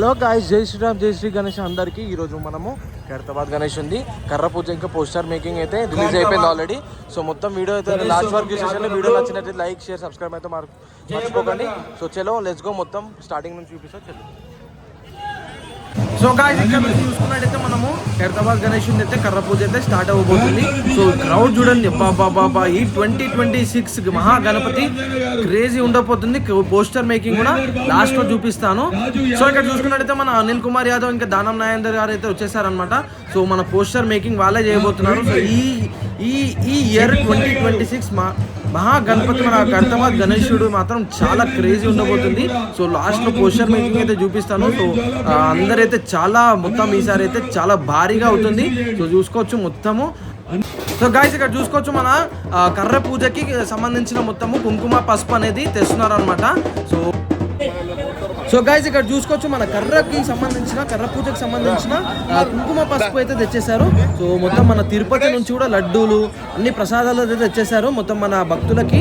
Hello guys, జై శ్రీరామ్, జై శ్రీ గణేష్ అందరికీ. ఈరోజు మనము ఖైరతాబాద్ గణేష్ ఉంది. కర్ర పూజ ఇంకా పోస్టర్ మేకింగ్ అయితే రిలీజ్ అయిపోయింది ఆల్రెడీ. సో మొత్తం వీడియో అయితే లాస్ట్ వరకు చూసేసి వీడియో నచ్చినట్టు లైక్, షేర్, సబ్స్క్రైబ్ అయితే మర్చిపోకండి. సో చలో లెట్స్ గో. మొత్తం స్టార్టింగ్ నుంచి చూపిస్తా చలో. సో గాయ్స్, ఇక్కడ నుంచి చూసుకున్నట్టయితే మనము ఖైరతాబాద్ గణేష్ అయితే కర్ర పూజ అయితే స్టార్ట్ అవ్వబోతుంది. సో క్రౌడ్ చూడండి, బాబా ఈ 2026 మహా గణపతి క్రేజీ ఉండబోతుంది. పోస్టర్ మేకింగ్ కూడా లాస్ట్ లో చూపిస్తాను. సో ఇక్కడ చూసుకున్నట్టయితే మన అనిల్ కుమార్ యాదవ్ ఇంకా దానం నాగేందర్ గారు అయితే వచ్చేసారనమాట. సో మన పోస్టర్ మేకింగ్ వాళ్ళే చేయబోతున్నారు. సో ఈ ఇయర్ 2026 మహా గణపతి మన ఖైరతాబాద్ గణేశుడు మాత్రం చాలా క్రేజీ ఉండబోతుంది. సో లాస్ట్ లో పోస్టర్ మేకింగ్ అయితే చూపిస్తాను. సో అందరైతే చాలా మొత్తం ఈసారి అయితే చాలా భారీగా అవుతుంది. సో చూసుకోవచ్చు మొత్తము. సో గాయ్స్, ఇక్కడ చూసుకోవచ్చు మన కర్ర పూజకి సంబంధించిన మొత్తము కుంకుమ పసుపు అనేది తెస్తున్నారు అనమాట. సో గాయ్స్, ఇక్కడ చూసుకోవచ్చు మన కర్ర పూజకి సంబంధించిన కుంకుమ పసుపు అయితే తెచ్చేశారు. సో మొత్తం మన తిరుపతి నుంచి కూడా లడ్డూలు అన్ని ప్రసాదాలు అయితే తెచ్చేశారు. మొత్తం మన భక్తులకి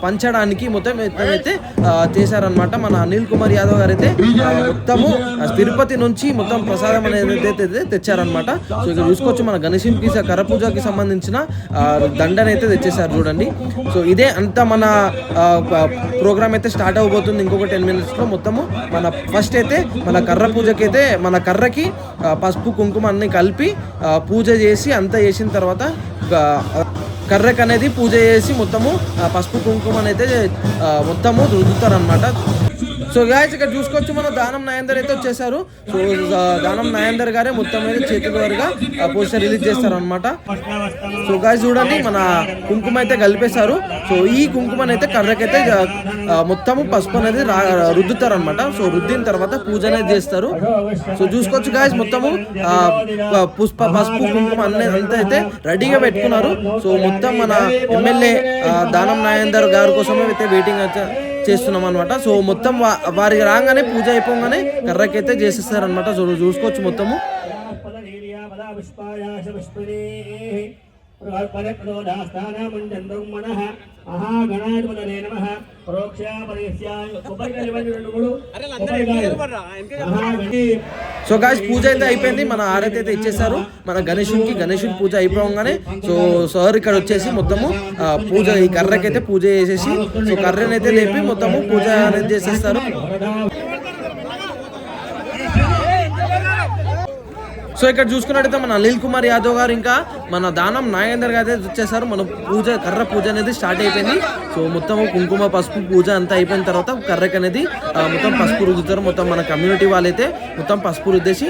పంచడానికి మొత్తం అయితే చేశారనమాట. మన అనిల్ కుమార్ యాదవ్ గారు అయితే మొత్తము తిరుపతి నుంచి మొత్తం ప్రసాదం అనేది అయితే తెచ్చారనమాట. సో ఇక్కడ చూసుకోవచ్చు మన గణేశునికి కర్ర పూజకి సంబంధించిన దండని అయితే తెచ్చేశారు చూడండి. సో ఇదే అంతా మన ప్రోగ్రామ్ అయితే స్టార్ట్ అవబోతుంది ఇంకొక 10 minutes లో. మొత్తము మన ఫస్ట్ అయితే మన కర్ర పూజకి అయితే మన కర్రకి పసుపు కుంకుమ అన్ని కలిపి పూజ చేసి అంతా చేసిన తర్వాత కర్రకి అనేది పూజ చేసి మొత్తము పసుపు కుంకుమ అయితే మొత్తము రుద్దుతారనమాట. సో గాయ్స్, ఇక్కడ చూసుకోవచ్చు మన దానం నాగేందర్ అయితే వచ్చేసారు. సో దానం నాగేందర్ గారే మొత్తం మీద చేతుల వారుగా పోస్టర్ రిలీజ్ చేస్తారు అనమాట. సో గాయ్స్ చూడండి, మన కుంకుమ అయితే కలిపేశారు. సో ఈ కుంకుమని అయితే కర్రకైతే మొత్తము పసుపు అనేది రుద్దుతారు అనమాట. సో రుద్దిన తర్వాత పూజ అనేది చేస్తారు. సో చూసుకోవచ్చు గాయ్స్, మొత్తము పసుపు కుంకుమ అంతా అయితే రెడీగా పెట్టుకున్నారు. సో మొత్తం మన ఎమ్మెల్యే దానం నాగేందర్ గారి కోసమే అయితే వెయిటింగ్ చేస్తున్నాం అనమాట. సో మొత్తం వారికి రాగానే పూజ అయిపోగానే కర్రకైతే చేసేస్తారనమాట. సో చూసుకోవచ్చు మొత్తము. సో గాయ్స్, పూజ అయితే అయిపోయింది. మన ఆరతి అయితే ఇచ్చేసారు మన గణేశుని పూజ అయిపోగానే. సో సార్ ఇక్కడ వచ్చేసి మొత్తము పూజ ఈ కర్రకైతే పూజ చేసేసి సో కర్రనైతే లేపి మొత్తము పూజ అనేది చేసేస్తారు. సో ఇక్కడ చూసుకున్నట్టయితే మన అనిల్ కుమార్ యాదవ్ గారు ఇంకా మన దానం నాగేందర్ గారు అయితే వచ్చేసారు. మన కర్ర పూజ అనేది స్టార్ట్ అయిపోయింది. సో మొత్తం కుంకుమ పసుపు పూజ అంతా అయిపోయిన తర్వాత కర్రకి అనేది మొత్తం పసుపు రుద్దుతారు. మొత్తం మన కమ్యూనిటీ వాళ్ళైతే మొత్తం పసుపు రుద్దేసి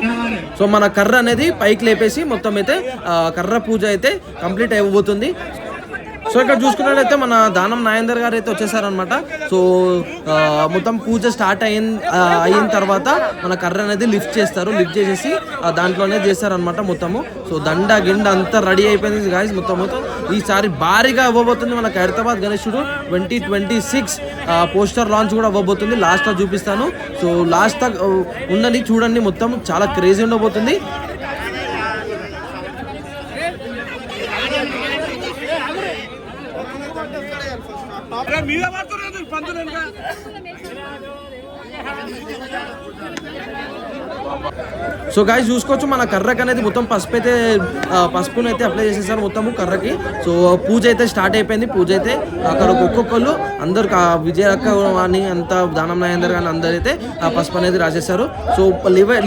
సో మన కర్ర అనేది పైకి లేపేసి మొత్తం అయితే కర్ర పూజ అయితే కంప్లీట్ అయిపోతుంది. సో ఇక్కడ చూసుకున్నట్లయితే మన దానం నాగేందర్ గారు అయితే వచ్చేసారనమాట. సో మొత్తం పూజ స్టార్ట్ అయిన తర్వాత మన కర్ర అనేది లిఫ్ట్ చేస్తారు. లిఫ్ట్ చేసేసి దాంట్లోనే చేస్తారనమాట మొత్తము. సో దండ గిండ అంతా రెడీ అయిపోయింది గాయ్స్. మొత్తం ఈసారి భారీగా అవ్వబోతుంది మన ఖైరతాబాద్ గణేశుడు 2026 పోస్టర్ లాంచ్ కూడా అవ్వబోతుంది. లాస్ట్లో చూపిస్తాను. సో లాస్ట్ ఉండని చూడండి, మొత్తం చాలా క్రేజీ ఉండబోతుంది. సో గాయ్స్, చూసుకోవచ్చు మన కర్రకి అనేది మొత్తం పసుపుని అయితే అప్లై చేసేసారు మొత్తము కర్రకి. సో పూజ అయితే స్టార్ట్ అయిపోయింది. పూజ అయితే అక్కడ ఒక్కొక్కళ్ళు అందరు విజయక్క అని అంతా దానం నాగేందర్ కానీ అందరైతే ఆ పసుపు అనేది రాసేస్తారు. సో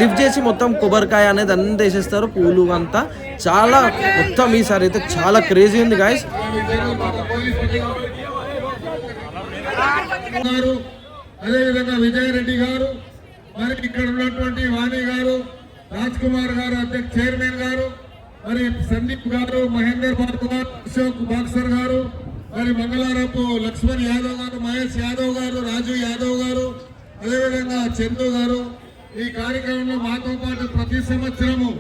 లిఫ్ట్ చేసి మొత్తం కొబ్బరికాయ అనేది అంతా వేసేస్తారు, పూలు అంతా. చాలా మొత్తం ఈసారి అయితే చాలా క్రేజీ ఉంది గాయ్స్. అదేవిధంగా విజయరెడ్డి గారు, మరి ఇక్కడ ఉన్నటువంటి వాణి గారు, రాజ్ కుమార్ గారు, అధ్యక్ష చైర్మన్ గారు, మరి సందీప్ గారు, మహేందర్ బాబు గారు, అశోక్ బాక్సర్ గారు, మరి మంగళారపు లక్ష్మణ్ యాదవ్ గారు, మహేష్ యాదవ్ గారు, రాజు యాదవ్ గారు, అదేవిధంగా చందు గారు ఈ కార్యక్రమంలో మాతో పాటు ప్రతి సంవత్సరము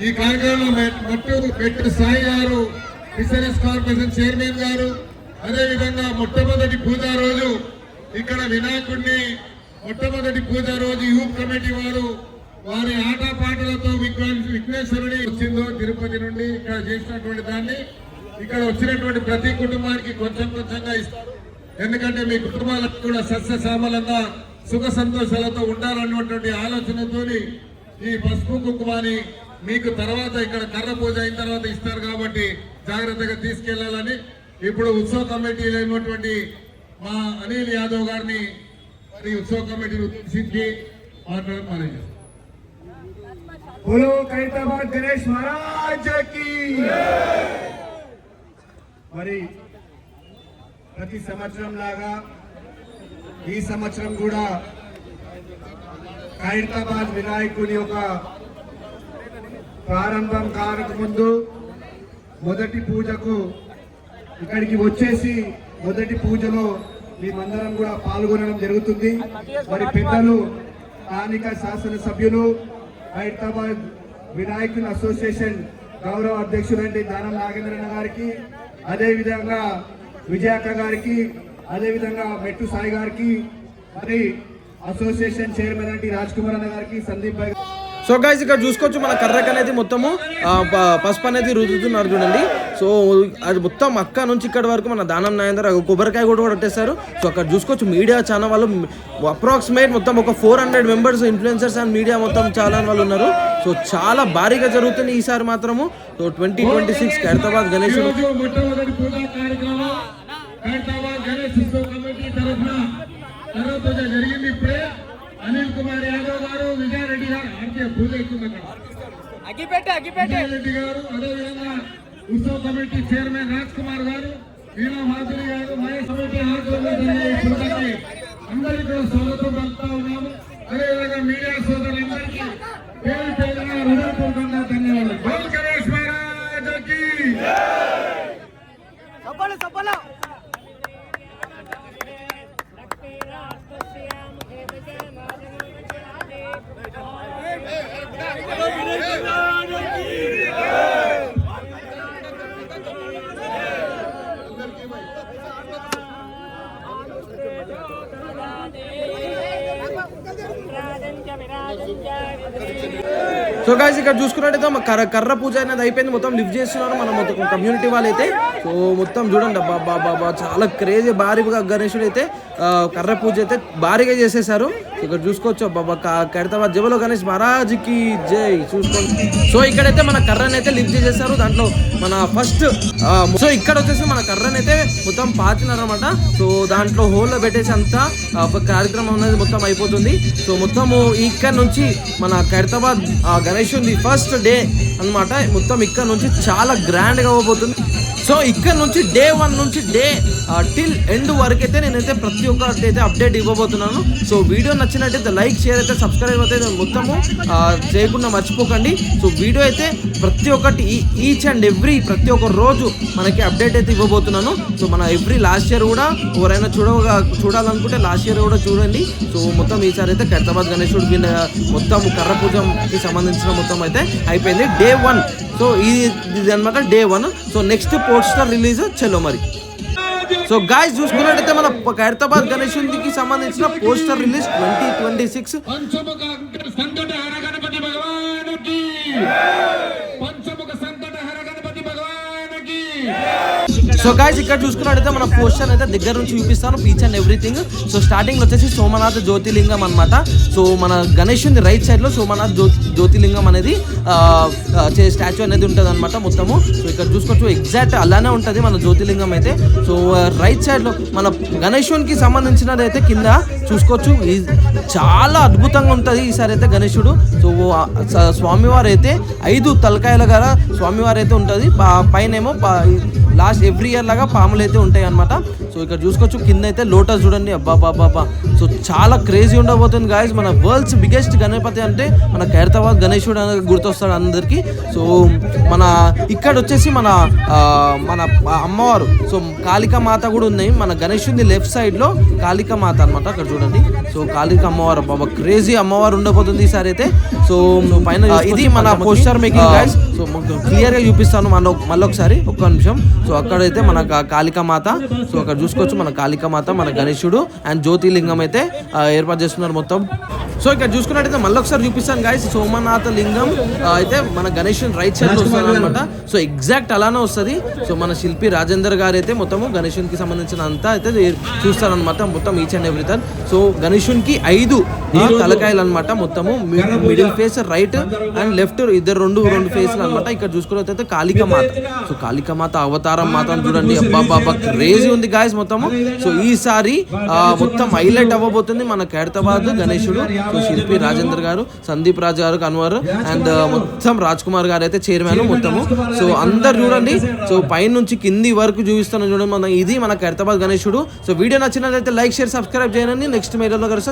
ఈ కార్యక్రమంలో మెట్టు సాయి గారు, ఫిషరీస్ కార్పొరేషన్ చైర్మన్ గారు, అదేవిధంగా మొట్టమొదటి పూజ రోజు ఇక్కడ వినాయకుడిని మొట్టమొదటి పూజ రోజు యూత్ కమిటీ వారు వారి ఆటపాటలతో విఘ్నేశ్వరుడి వచ్చిందో తిరుపతి నుండి ఇక్కడ చేసినటువంటి దాన్ని ఇక్కడ వచ్చినటువంటి ప్రతి కుటుంబానికి కొంచెంగా ఇస్తారు. ఎందుకంటే మీ కుటుంబాలకు కూడా సస్యశ్యామలంగా సుఖ సంతోషాలతో ఉండాలన్నటువంటి ఆలోచనతో ఈ పసుపు కుంకుమని మీకు తర్వాత ఇక్కడ కర్ర పూజ అయిన తర్వాత ఇస్తారు కాబట్టి జాగ్రత్తగా తీసుకెళ్లాలని ఇప్పుడు ఉత్సవ కమిటీ అయినటువంటి మా అనిల్ యాదవ్ గారిని మరి ఉత్సవ కమిటీని ఉద్దేశించి మాట్లాడమని बोलो ఖైరతాబాద్ గణేష్ మహారాజ్ की మరి ప్రతి సంవత్సరం లాగా ఈ సంవత్సరం కూడా ఖైరతాబాద్ వినాయకుని యొక్క ప్రారంభం కాక ముందు మొదటి పూజకు ఇక్కడికి వచ్చేసి మొదటి పూజలో మేమందరం కూడా పాల్గొనడం జరుగుతుంది. మరి పెద్దలు స్థానిక శాసనసభ్యులు ఖైరతాబాద్ వినాయకుని అసోసియేషన్ గౌరవ అధ్యక్షులంటే దానం నాగేంద్రన్న గారికి, అదేవిధంగా విజయక్క గారికి, అదేవిధంగా మెట్టు సాయి గారికి, మరి అసోసియేషన్ చైర్మన్ అంటే రాజ్ కుమార్ అన్న గారికి, సందీప్ భాయ్. సో గైస్ ఇక్కడ చూసుకోవచ్చు మన కర్రకి అనేది మొత్తము పసుపు అనేది రుద్దుతున్నారు చూడండి. సో అది మొత్తం అక్క నుంచి ఇక్కడ వరకు మన దానం నాయందర్ కొబ్బరికాయ కూడా కొట్టేస్తారు. సో అక్కడ చూసుకోవచ్చు మీడియా ఛానల్ వాళ్ళు అప్రాక్సిమేట్ మొత్తం ఒక 400 మెంబర్స్ ఇన్ఫ్లుయెన్సర్స్ అండ్ మీడియా మొత్తం చాలా వాళ్ళు ఉన్నారు. సో చాలా భారీగా జరుగుతుంది ఈసారి మాత్రము. సో 2026 ఖైరతాబాద్ గణేశుడు మొట్టమొదటి పూజా కార్యక్రమం ఖైరతాబాద్ గణేష్ ఉత్సవ కమిటీ తరఫున కర్ర పూజ జరిగింది. ఇప్పుడే అనిల్ కుమార్ యాదవ్ గారు, విజయారెడ్డి గారు ఆర్కే పూజ అవుతుంది అక్కడ విజయారెడ్డి గారు, అదేవిధంగా ఉత్సవ కమిటీ చైర్మన్ రాజ్ కుమార్ గారు, వీణా మాధురి గారు, మహేష్ కమిటీ ఆధ్వర్యంలో జరిగే ఈ పూజకి అందరికీ కూడా స్వాగతం పలుకుతా ఉన్నాము. అదేవిధంగా మీడియా సోదరులందరికీ పేరు పేరున హృదయపూర్వకంగా ధన్యవాదాలు. బోల్ గణేష్ మహారాజ్ కి సో గైస్ ఇక్కడ చూసుకున్నట్టయితే కర్ర పూజ అనేది అయిపోయింది, మొత్తం లిఫ్ట్ చేస్తున్నారు మన మొత్తం కమ్యూనిటీ వాళ్ళైతే. సో మొత్తం చూడండి బాబా చాలా క్రేజీ భారీగా గణేశుడు అయితే కర్ర పూజ అయితే భారీగా చేసేసారు. ఇక్కడ చూసుకోవచ్చు బాబా ఖైరతాబాద్ జబలో గణేష్ మహారాజ్కి జై. చూసుకోండి సో ఇక్కడైతే మన కర్రని అయితే లిఫ్ట్ చేసేసారు. దాంట్లో మన ఫస్ట్ సో ఇక్కడ వచ్చేసి మన కర్రని అయితే మొత్తం పాతినారు అనమాట. సో దాంట్లో హోల్లో పెట్టేసి అంతా ఒక కార్యక్రమం అనేది మొత్తం అయిపోతుంది. సో మొత్తము ఇక్కడ నుంచి మన ఖైరతాబాద్ గణేశుడి ఫస్ట్ డే అన్నమాట. మొత్తం ఇక్కడ నుంచి చాలా గ్రాండ్గా అవ్వబోతుంది. సో ఇక్కడ నుంచి డే 1 నుంచి డే టిల్ ఎండ్ వరకు అయితే నేనైతే ప్రతి ఒక్కటి అయితే అప్డేట్ ఇవ్వబోతున్నాను. సో వీడియో నచ్చినట్టయితే లైక్, షేర్ అయితే సబ్స్క్రైబ్ అయితే మొత్తము చేయకుండా మర్చిపోకండి. సో వీడియో అయితే ప్రతి ఒక్కటి ఈచ్ అండ్ ఎవ్రీ ప్రతి ఒక్క రోజు మనకి అప్డేట్ అయితే ఇవ్వబోతున్నాను. సో మన ఎవ్రీ లాస్ట్ ఇయర్ కూడా ఎవరైనా చూడాలనుకుంటే లాస్ట్ ఇయర్ కూడా చూడండి. సో మొత్తం ఈసారి అయితే ఖైరతాబాద్ గణేశుడికి మొత్తం కర్ర పూజకి సంబంధించిన మొత్తం అయితే అయిపోయింది డే 1. సో ఇది అనమాట day 1. So next poster release చలో మరి. సో గాయ్స్ చూసుకున్నట్టయితే మన ఖైరతాబాద్ గణేశుడికి సంబంధించిన పోస్టర్ రిలీజ్ 2026. పంచముఖ సంకట హర గణపతి భగవానుకి, పంచముఖ సంకట హర గణపతి భగవానుకి. సో గాయ్స్ ఇక్కడ చూసుకున్నట్టయితే మన పోస్టర్ అయితే దగ్గర నుంచి చూపిస్తాను each and everything. So starting లో వచ్చేసి సోమనాథ్ జ్యోతిలింగం అనమాట. సో మన గణేశుని రైట్ సైడ్ లో సోమనాథ్ జ్యోతిలింగం అనేది స్టాచ్యూ అనేది ఉంటుంది అనమాట మొత్తము. సో ఇక్కడ చూసుకోవచ్చు ఎగ్జాక్ట్ అలానే ఉంటుంది మన జ్యోతిలింగం అయితే. సో రైట్ సైడ్ లో మన గణేశునికి సంబంధించినది అయితే కింద చూసుకోవచ్చు చాలా అద్భుతంగా ఉంటుంది ఈసారి అయితే గణేశుడు. సో స్వామివారు అయితే 5 తలకాయల గల స్వామివారు అయితే ఉంటుంది. పైన ఏమో లాస్ట్ ఎవ్రీ ఇయర్ లాగా పాములు అయితే ఉంటాయి అనమాట. సో ఇక్కడ చూసుకోవచ్చు కింద అయితే లోటస్ చూడండి అబ్బాబాబా. సో చాలా క్రేజీ ఉండబోతుంది గాయస్. మన వరల్డ్స్ బిగ్గెస్ట్ గణపతి అంటే మన ఖైరతాబాద్ గణేశుడు అనేది గుర్తొస్తాడు అందరికీ. సో మన ఇక్కడ వచ్చేసి మన అమ్మవారు సో కాళికా మాత కూడా ఉన్నాయి. మన గణేశుడి లెఫ్ట్ సైడ్ లో కాళికా మాత అనమాట అక్కడ చూడండి. సో కాళికా అమ్మవారు బాబా క్రేజీ అమ్మవారు ఉండబోతుంది ఈసారి అయితే. సో పైన ఇది మన poster making guys. So clear గా చూపిస్తాను మళ్ళీ ఒకసారి ఒక్క నిమిషం. సో అక్కడైతే మన కాళికా మాత. సో అక్కడ చూసుకోవచ్చు మన కాళికామాత, మన గణేశుడు అండ్ జ్యోతిలింగం అయితే ఏర్పాటు చేస్తున్నారు మొత్తం. సో ఇక్కడ చూసుకున్నట్టయితే మళ్ళీ ఒకసారి చూపిస్తాను గాయస్. సోమనాథ లింగం అయితే మన గణేశుని రైట్ సైడ్ లో వస్తుంది అనమాట. సో ఎగ్జాక్ట్ అలానే వస్తుంది. సో మన శిల్పి రాజేందర్ గారు అయితే మొత్తము గణేశునికి సంబంధించిన అంతా అయితే చూస్తారనమాట, మొత్తం ఈచ్ అండ్ ఎవ్రీథింగ్. సో గణేశునికి 5 తలకాయలు అనమాట, మొత్తము middle face right and left రెండు ఫేస్లు అనమాట. ఇక్కడ చూసుకున్నట్టయితే కాళికామాత. సో కాళికామాత అవతారం మాత్రం చూడండి, అబ్బాబ్బా క్రేజీ ఉంది గాయస్ మొత్తము. సో ఈసారి మొత్తం హైలైట్ అవ్వబోతుంది మన ఖైరతాబాద్ గణేశుడు. సో శిల్పి రాజేందర్ గారు, సందీప్ రాజ్ గారు కన్వర్ అండ్ మొత్తం రాజ్ కుమార్ గారు అయితే చైర్మన్ మొత్తము. సో అందరు చూడండి, సో పైన నుంచి కింది వరకు చూపిస్తాను చూడండి. ఇది మన ఖైరతాబాద్ గణేశుడు. సో వీడియో నచ్చినట్లయితే లైక్, షేర్, సబ్స్క్రైబ్ చేయండి. నెక్స్ట్ వీడియోలో కలుస్తా.